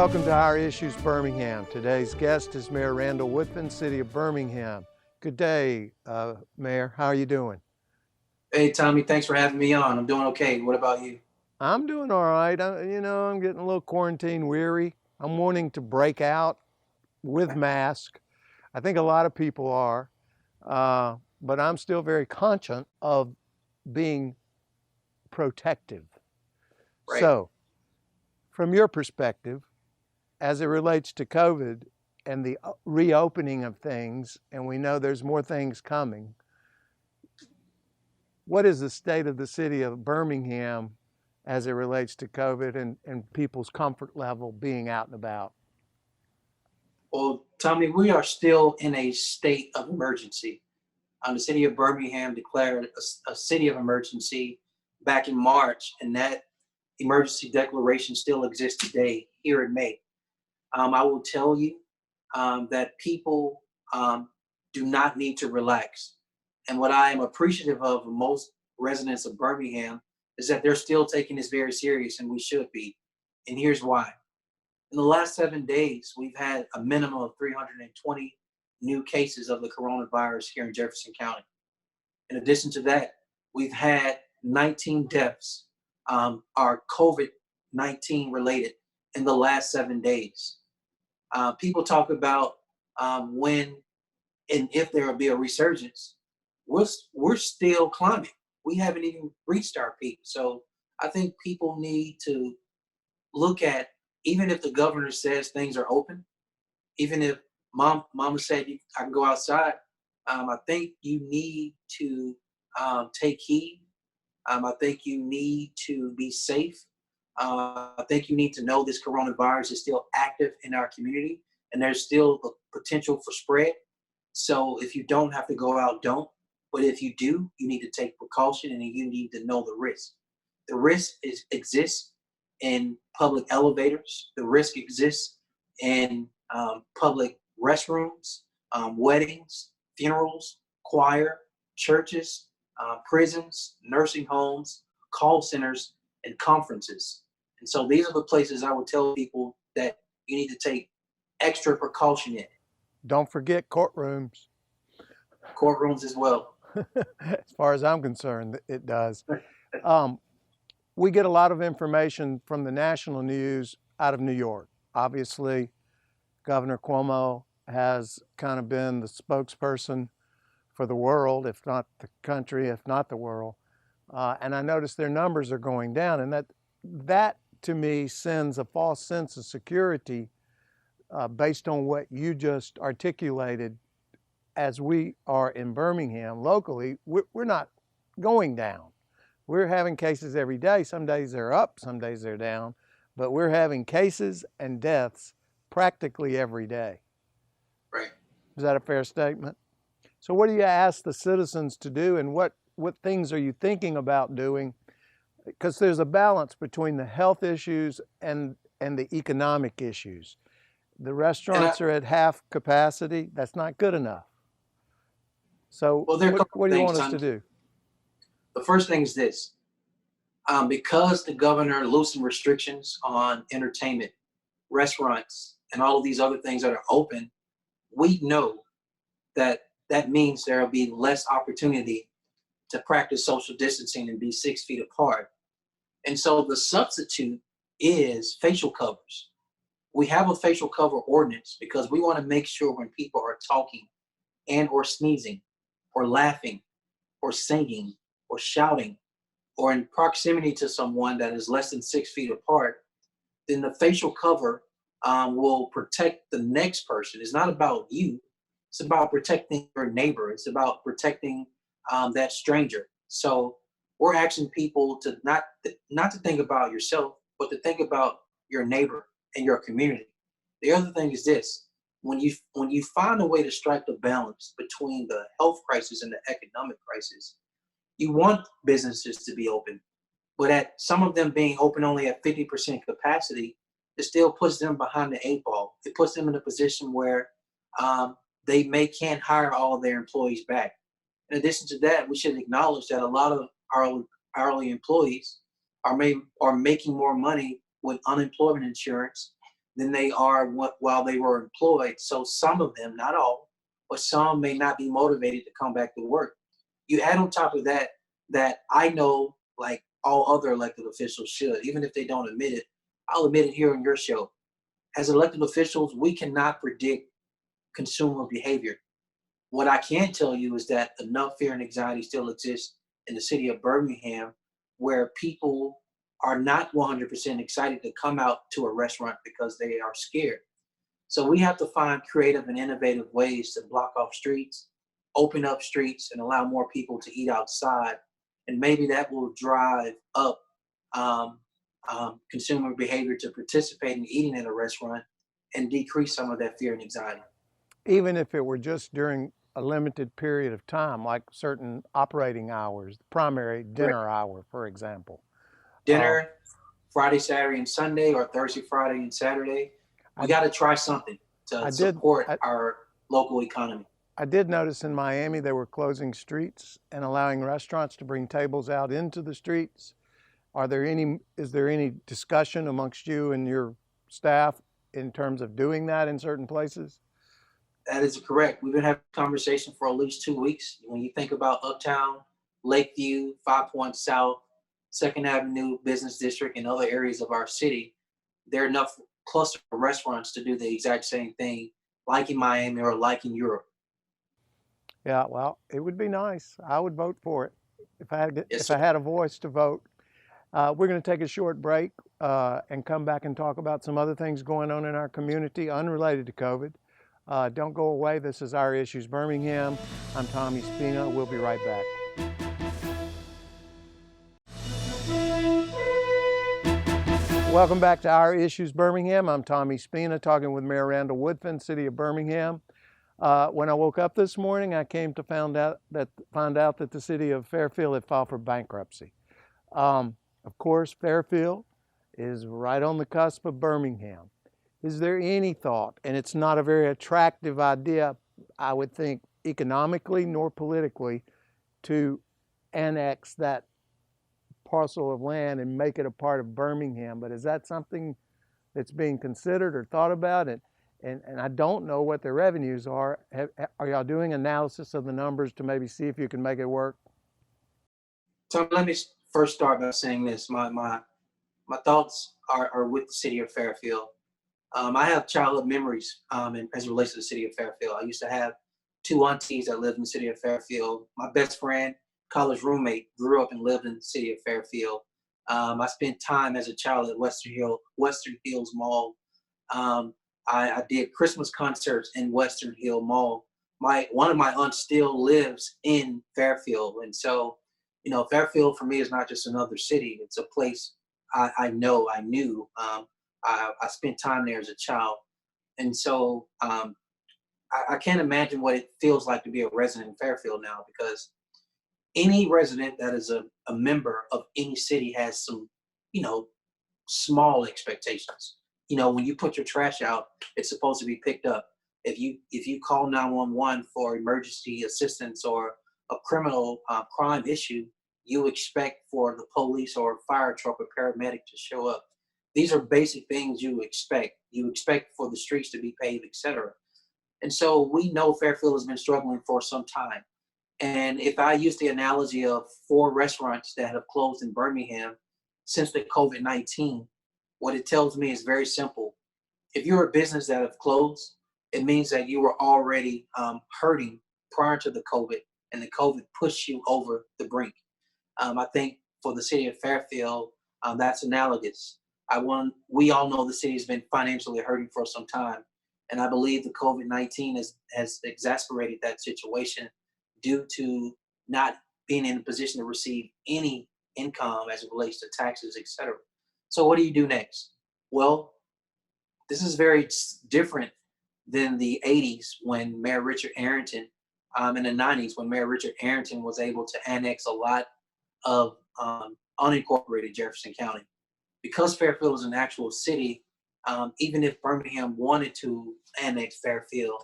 Welcome to Our Issues Birmingham. Today's guest is Mayor Randall Woodfin, City of Birmingham. Good day, Mayor. How are you doing? Hey, Tommy, thanks for having me on. I'm doing okay. What about you? I'm doing all right. I'm getting a little quarantine weary. I'm wanting to break out with mask. I think a lot of people are, but I'm still very conscious of being protective. Right. So, from your perspective, as it relates to COVID and the reopening of things, and we know there's more things coming, what is the state of the city of Birmingham as it relates to COVID and people's comfort level being out and about? Well, Tommy, we are still in a state of emergency. The city of Birmingham declared a state of emergency back in March, and that emergency declaration still exists today here in May. I will tell you that people do not need to relax. And what I am appreciative of most residents of Birmingham is that they're still taking this very serious, and we should be. And here's why. In the last 7 days, we've had a minimum of 320 new cases of the coronavirus here in Jefferson County. In addition to that, we've had 19 deaths are COVID-19 related in the last 7 days. People talk about when and if there will be a resurgence. We're still climbing. We haven't even reached our peak. So I think people need to look at, even if the governor says things are open, even if mama said I can go outside, I think you need to take heed. I think you need to be safe. I think you need to know this coronavirus is still active in our community and there's still a potential for spread. So if you don't have to go out, don't. But if you do, you need to take precaution and you need to know the risk. The risk exists in public elevators. The risk exists in public restrooms, weddings, funerals, choir, churches, prisons, nursing homes, call centers, and conferences. And so these are the places I would tell people that you need to take extra precaution in. Don't forget courtrooms. Courtrooms as well. As far as I'm concerned, it does. We get a lot of information from the national news out of New York. Obviously, Governor Cuomo has kind of been the spokesperson for the world, if not the country, if not the world. And I noticed their numbers are going down, and that to me sends a false sense of security based on what you just articulated. As we are in Birmingham locally, we're not going down. We're having cases every day. Some days they're up, some days they're down, but we're having cases and deaths practically every day. Right. Is that a fair statement? So what do you ask the citizens to do, and what things are you thinking about doing? Because there's a balance between the health issues and the economic issues. The restaurants are at half capacity. That's not good enough. So what do you want us to do? The first thing is this. Because the governor loosened restrictions on entertainment, restaurants, and all of these other things that are open, we know that means there will be less opportunity to practice social distancing and be 6 feet apart. And so the substitute is facial covers. We have a facial cover ordinance because we want to make sure when people are talking and or sneezing or laughing or singing or shouting or in proximity to someone that is less than 6 feet apart, then the facial cover will protect the next person. It's not about you. It's about protecting your neighbor. It's about protecting that stranger. So we're asking people to not to think about yourself, but to think about your neighbor and your community. The other thing is this: when you find a way to strike the balance between the health crisis and the economic crisis, you want businesses to be open, but at some of them being open only at 50% capacity, it still puts them behind the 8 ball. It puts them in a position where they can't hire all of their employees back. In addition to that, we should acknowledge that a lot of our hourly employees are making more money with unemployment insurance than they are while they were employed. So some of them, not all, but some may not be motivated to come back to work. You add on top of that, that I know, like all other elected officials should, even if they don't admit it, I'll admit it here on your show. As elected officials, we cannot predict consumer behavior. What I can tell you is that enough fear and anxiety still exists in the city of Birmingham where people are not 100% excited to come out to a restaurant because they are scared. So we have to find creative and innovative ways to block off streets, open up streets, and allow more people to eat outside. And maybe that will drive up um, consumer behavior to participate in eating at a restaurant and decrease some of that fear and anxiety. Even if it were just during a limited period of time, like certain operating hours, the primary Correct. dinner hour, for example. Uh, Dinner, Friday, Saturday, and Sunday, or Thursday, Friday, and Saturday. We I, got to try something to I did support I, our local economy. I did notice in Miami they were closing streets and allowing restaurants to bring tables out into the streets. Is there any discussion amongst you and your staff in terms of doing that in certain places? That is correct. We've been having a conversation for at least 2 weeks. When you think about Uptown, Lakeview, 5 Points South, Second Avenue Business District, and other areas of our city, there are enough cluster restaurants to do the exact same thing, like in Miami or like in Europe. Yeah, well, it would be nice. I would vote for it Yes, if sir. I had a voice to vote. We're going to take a short break and come back and talk about some other things going on in our community unrelated to COVID. Don't go away. This is Our Issues Birmingham. I'm Tommy Spina. We'll be right back. Welcome back to Our Issues Birmingham. I'm Tommy Spina talking with Mayor Randall Woodfin, City of Birmingham. When I woke up this morning, I came to find out that the city of Fairfield had filed for bankruptcy. Of course, Fairfield is right on the cusp of Birmingham. Is there any thought, and it's not a very attractive idea, I would think, economically nor politically, to annex that parcel of land and make it a part of Birmingham, but is that something that's being considered or thought about? And I don't know what the revenues are. Are y'all doing analysis of the numbers to maybe see if you can make it work? So let me first start by saying this. My thoughts are with the city of Fairfield. I have childhood memories as it relates to the city of Fairfield. I used to have two aunties that lived in the city of Fairfield. My best friend, college roommate, grew up and lived in the city of Fairfield. I spent time as a child at Western Hills Mall. I did Christmas concerts in Western Hill Mall. One of my aunts still lives in Fairfield, and so Fairfield for me is not just another city. It's a place I knew. I spent time there as a child. And so I can't imagine what it feels like to be a resident in Fairfield now, because any resident that is a member of any city has some, you know, small expectations. When you put your trash out, it's supposed to be picked up. If you call 911 for emergency assistance or a criminal crime issue, you expect for the police or fire truck or paramedic to show up. These are basic things you expect. You expect for the streets to be paved, etc. And so we know Fairfield has been struggling for some time. And if I use the analogy of 4 restaurants that have closed in Birmingham since the COVID-19, what it tells me is very simple. If you're a business that have closed, it means that you were already hurting prior to the COVID, and the COVID pushed you over the brink. I think for the city of Fairfield, that's analogous. We all know the city has been financially hurting for some time, and I believe the COVID-19 has exacerbated that situation due to not being in a position to receive any income as it relates to taxes, etc. So what do you do next? Well, this is very different than the 80s when Mayor Richard Arrington, in the 90s when Mayor Richard Arrington was able to annex a lot of unincorporated Jefferson County. Because Fairfield is an actual city, even if Birmingham wanted to annex Fairfield,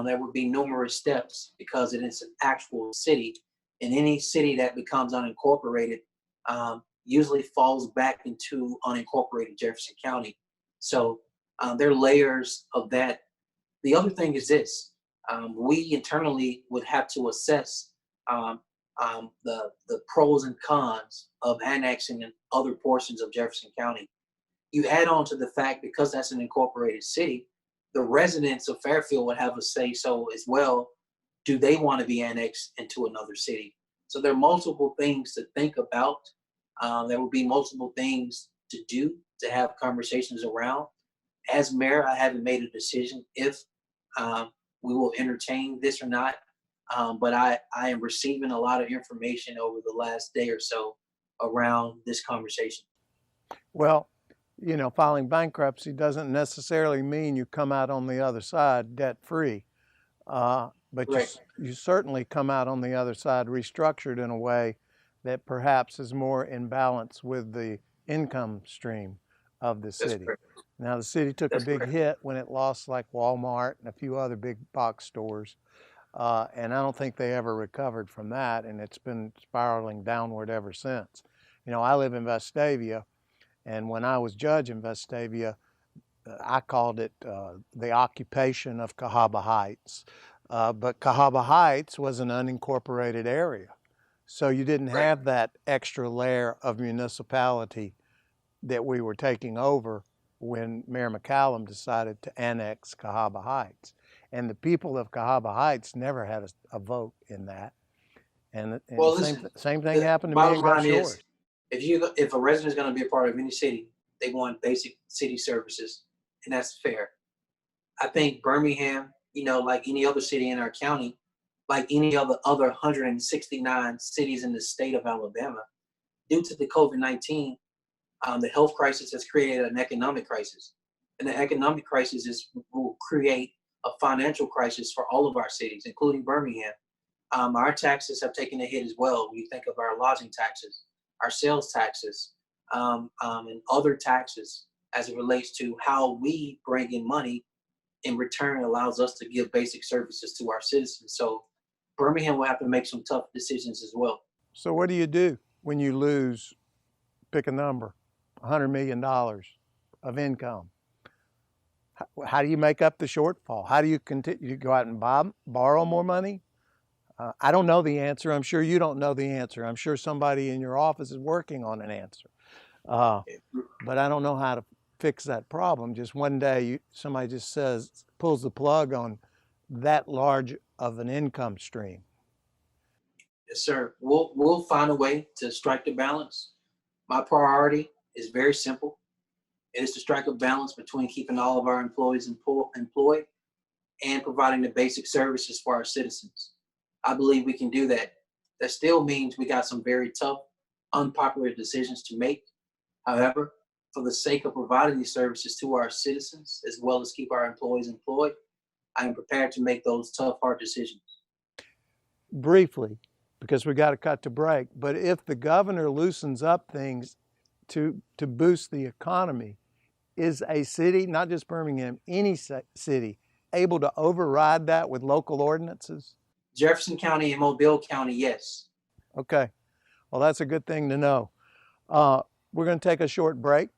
there would be numerous steps because it is an actual city. And any city that becomes unincorporated usually falls back into unincorporated Jefferson County. So There are layers of that. The other thing is this: we internally would have to assess um, the pros and cons of annexing in other portions of Jefferson County. You add on to the fact, because that's an incorporated city, the residents of Fairfield would have a say so as well. Do they want to be annexed into another city? So there are multiple things to think about. There will be multiple things to do, to have conversations around. As mayor, I haven't made a decision if um, we will entertain this or not. But I am receiving a lot of information over the last day or so around this conversation. Well, you know, filing bankruptcy doesn't necessarily mean you come out on the other side debt-free, but Correct. you certainly come out on the other side restructured in a way that perhaps is more in balance with the income stream of the That's city. correct. Now, the city took a That's big correct. hit when it lost like Walmart and a few other big box stores, and I don't think they ever recovered from that, and it's been spiraling downward ever since. You know, I live in Vestavia, and when I was judge in Vestavia, I called it the occupation of Cahaba Heights. But Cahaba Heights was an unincorporated area. So you didn't Right. have that extra layer of municipality that we were taking over when Mayor McCallum decided to annex Cahaba Heights. And the people of Cahaba Heights never had a vote in that. And Well, same, listen, same thing the happened to me bottom in Gulf line is, Shores. if a resident is going to be a part of any city, they want basic city services, and that's fair. I think Birmingham, like any other city in our county, like any other 169 cities in the state of Alabama, due to the COVID-19, the health crisis has created an economic crisis, and the economic crisis will create a financial crisis for all of our cities, including Birmingham. Our taxes have taken a hit as well. When you think of our lodging taxes, our sales taxes, and other taxes, as it relates to how we bring in money in return, allows us to give basic services to our citizens. So Birmingham will have to make some tough decisions as well. So what do you do when you lose, pick a number, $100 million of income? How do you make up the shortfall? How do you continue? You go out and borrow more money? I don't know the answer. I'm sure you don't know the answer. I'm sure somebody in your office is working on an answer. Uh, but I don't know how to fix that problem. Just one day, somebody just pulls the plug on that large of an income stream. Yes, sir. We'll find a way to strike the balance. My priority is very simple. It is to strike a balance between keeping all of our employees employed and providing the basic services for our citizens. I believe we can do that. That still means we got some very tough, unpopular decisions to make. However, for the sake of providing these services to our citizens, as well as keep our employees employed, I am prepared to make those tough, hard decisions. Briefly, because we got to cut to break, but if the governor loosens up things to boost the economy, is a city, not just Birmingham, any city, able to override that with local ordinances? Jefferson County and Mobile County, yes. Okay, well, that's a good thing to know. We're going to take a short break.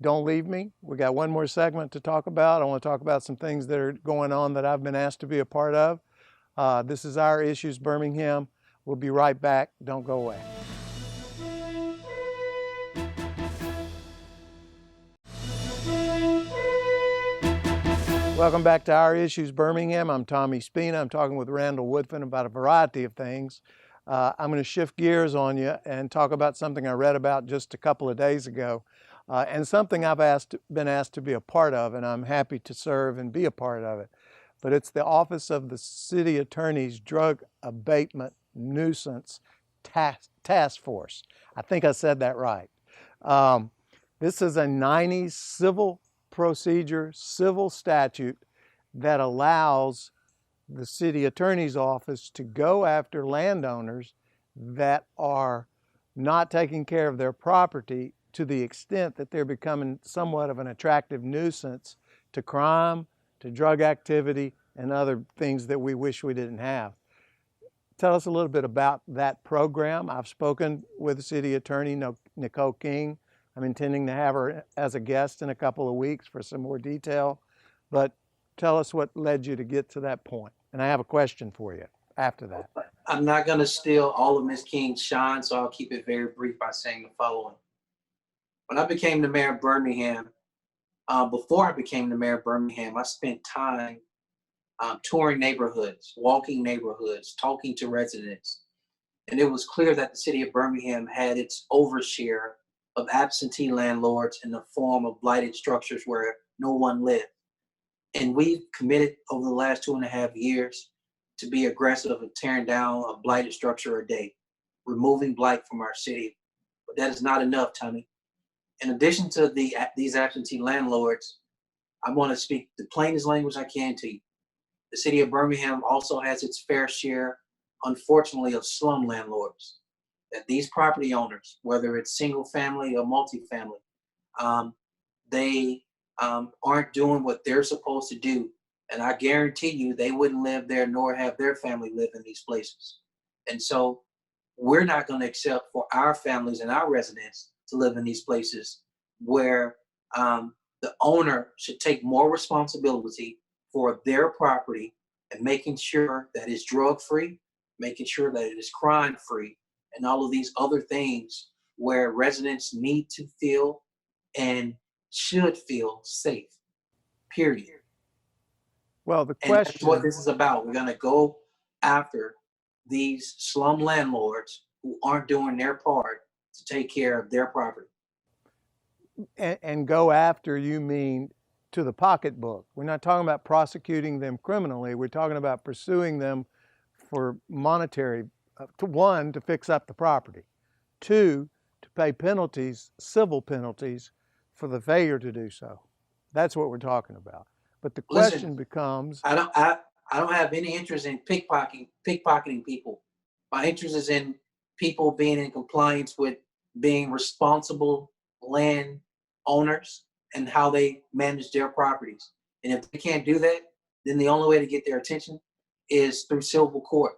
Don't leave me. We got one more segment to talk about. I want to talk about some things that are going on that I've been asked to be a part of. This is Our Issues Birmingham. We'll be right back. Don't go away. Welcome back to Our Issues Birmingham. I'm Tommy Spina. I'm talking with Randall Woodfin about a variety of things. I'm going to shift gears on you and talk about something I read about just a couple of days ago, and something I've been asked to be a part of, and I'm happy to serve and be a part of it. But it's the Office of the City Attorney's Drug Abatement Nuisance Task Force. I think I said that right. This is a 90s civil procedure, civil statute that allows the city attorney's office to go after landowners that are not taking care of their property to the extent that they're becoming somewhat of an attractive nuisance to crime, to drug activity, and other things that we wish we didn't have. Tell us a little bit about that program. I've spoken with the city attorney, Nicole King. I'm intending to have her as a guest in a couple of weeks for some more detail, but tell us what led you to get to that point. And I have a question for you after that. I'm not going to steal all of Ms. King's shine, so I'll keep it very brief by saying the following. When I became the mayor of Birmingham, before I became the mayor of Birmingham, I spent time touring neighborhoods, walking neighborhoods, talking to residents. And it was clear that the city of Birmingham had its overshare of absentee landlords in the form of blighted structures where no one lived. And we've committed over the last 2.5 years to be aggressive in tearing down a blighted structure a day, removing blight from our city. But that is not enough, Tommy. In addition to these absentee landlords, I want to speak the plainest language I can to you. The city of Birmingham also has its fair share, unfortunately, of slum landlords. That these property owners, whether it's single family or multifamily, they aren't doing what they're supposed to do. And I guarantee you they wouldn't live there nor have their family live in these places. And so we're not going to accept for our families and our residents to live in these places where the owner should take more responsibility for their property and making sure that it's drug free, making sure that it is crime free, and all of these other things where residents need to feel and should feel safe, period. Well, the And that's what question, this is about. We're going to go after these slum landlords who aren't doing their part to take care of their property. and go after, you mean to the pocketbook. We're not talking about prosecuting them criminally. We're talking about pursuing them for monetary, to fix up the property. Two, to pay penalties, civil penalties, for the failure to do so. That's what we're talking about. But the question Listen, becomes, I don't have any interest in pickpocketing people. My interest is in people being in compliance with being responsible land owners and how they manage their properties. And if they can't do that, then the only way to get their attention is through civil court.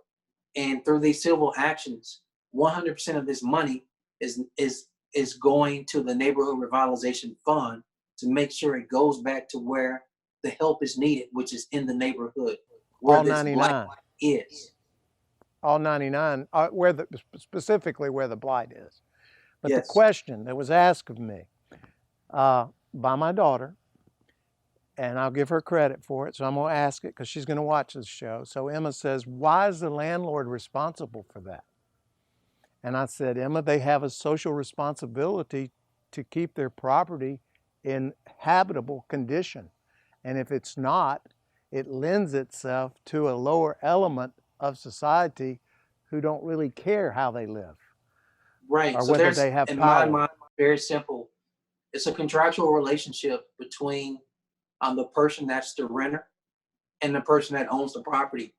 And through these civil actions, 100% of this money is going to the neighborhood revitalization fund to make sure it goes back to where the help is needed, which is in the neighborhood where all this blight 99, is. all 99, specifically where the blight is. But the Yes. question that was asked of me by my daughter, and I'll give her credit for it, so I'm going to ask it because she's going to watch this show. So Emma says, why is the landlord responsible for that? And I said, Emma, they have a social responsibility to keep their property in habitable condition. And if it's not, it lends itself to a lower element of society who don't really care how they live Right. or So whether there's, they have in my power. mind, very simple. It's a contractual relationship between the person that's the renter and the person that owns the property.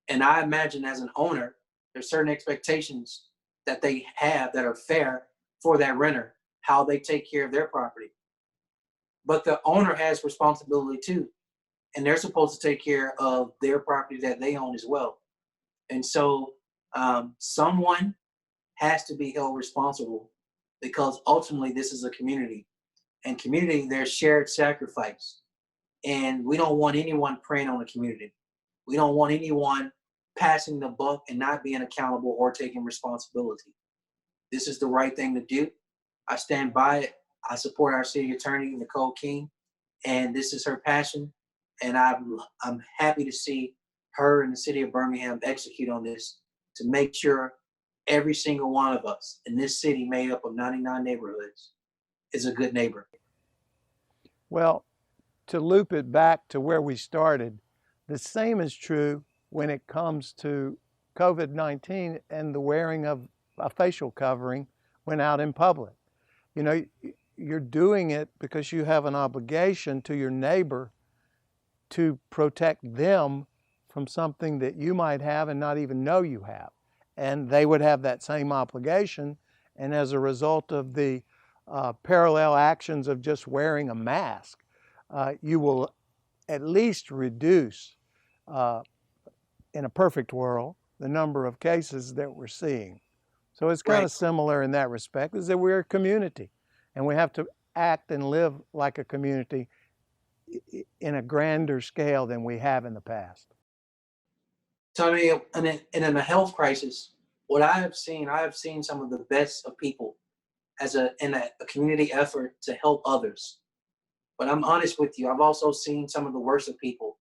And I imagine as an owner, there's certain expectations that they have that are fair for that renter, how they take care of their property. But the owner has responsibility too, and they're supposed to take care of their property that they own as well. And so someone has to be held responsible because ultimately this is a community, and community, there's shared sacrifice. And we don't want anyone preying on the community. We don't want anyone passing the buck and not being accountable or taking responsibility. This is the right thing to do. I stand by it. I support our city attorney, Nicole King, and this is her passion. And I'm happy to see her and the city of Birmingham execute on this to make sure every single one of us in this city made up of 99 neighborhoods is a good neighbor. Well, to loop it back to where we started, the same is true when it comes to COVID-19 and the wearing of a facial covering when out in public. You know, you're doing it because you have an obligation to your neighbor to protect them from something that you might have and not even know you have. And they would have that same obligation. And as a result of the parallel actions of just wearing a mask, you will at least reduce, in a perfect world, the number of cases that we're seeing. So it's kind of similar in that respect, is that we're a community. and we have to act and live like a community in a grander scale than we have in the past. Tommy, and in a health crisis, what I have seen some of the best of people in a community effort to help others. But I'm honest with you, I've also seen some of the worst of people.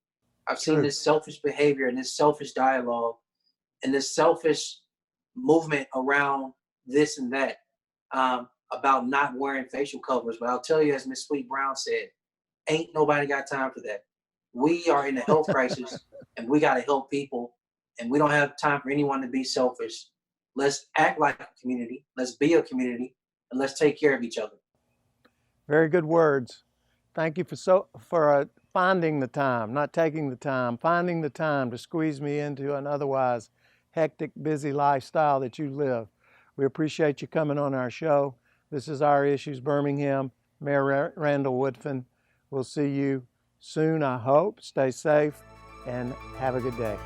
I've seen True. this selfish behavior and this selfish dialogue and this selfish movement around this and that, about not wearing facial covers. But I'll tell you, as Miss Sweet Brown said, ain't nobody got time for that. We are in a health crisis and we got to help people, and we don't have time for anyone to be selfish. Let's act like a community. Let's be a community, and let's take care of each other. Very good words. Thank you for finding the time, not taking the time, finding the time to squeeze me into an otherwise hectic, busy lifestyle that you live. We appreciate you coming on our show. This is Our Issues Birmingham. Mayor Randall Woodfin. We'll see you soon, I hope. Stay safe and have a good day.